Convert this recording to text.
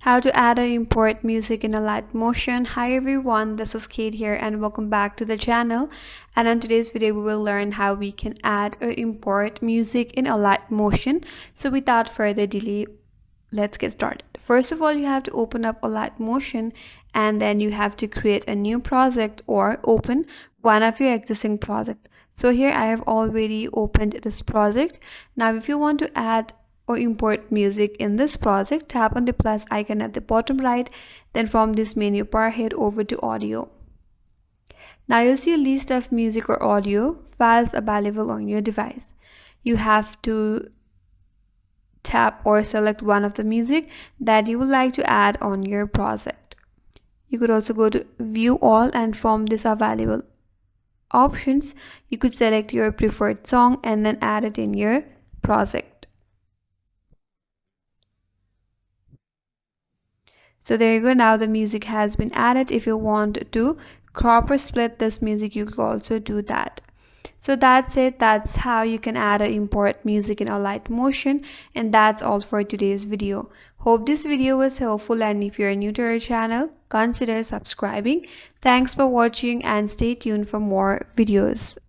How to add or import music in Alight Motion. Hi everyone, this is Kate here and welcome back to the channel. And in today's video we will learn how we can add or import music in Alight Motion. So without further delay, let's get started. First of all, you have to open up Alight Motion and then you have to create a new project or open one of your existing projects. So here I have already opened this project. Now if you want to add or import music in this project, tap on the plus icon at the bottom right, then from this menu bar head over to audio. Now you'll see a list of music or audio files available on your device. You have to tap or select one of the music that you would like to add on your project. You could also go to view all, and from this available options you could select your preferred song and then add it in your project. So there you go, now the music has been added. If you want to crop or split this music, you could also do that. So that's it. That's how you can add or import music in Alight Motion, and that's all for today's video. Hope this video was helpful, and if you're new to our channel, consider subscribing. Thanks for watching and stay tuned for more videos.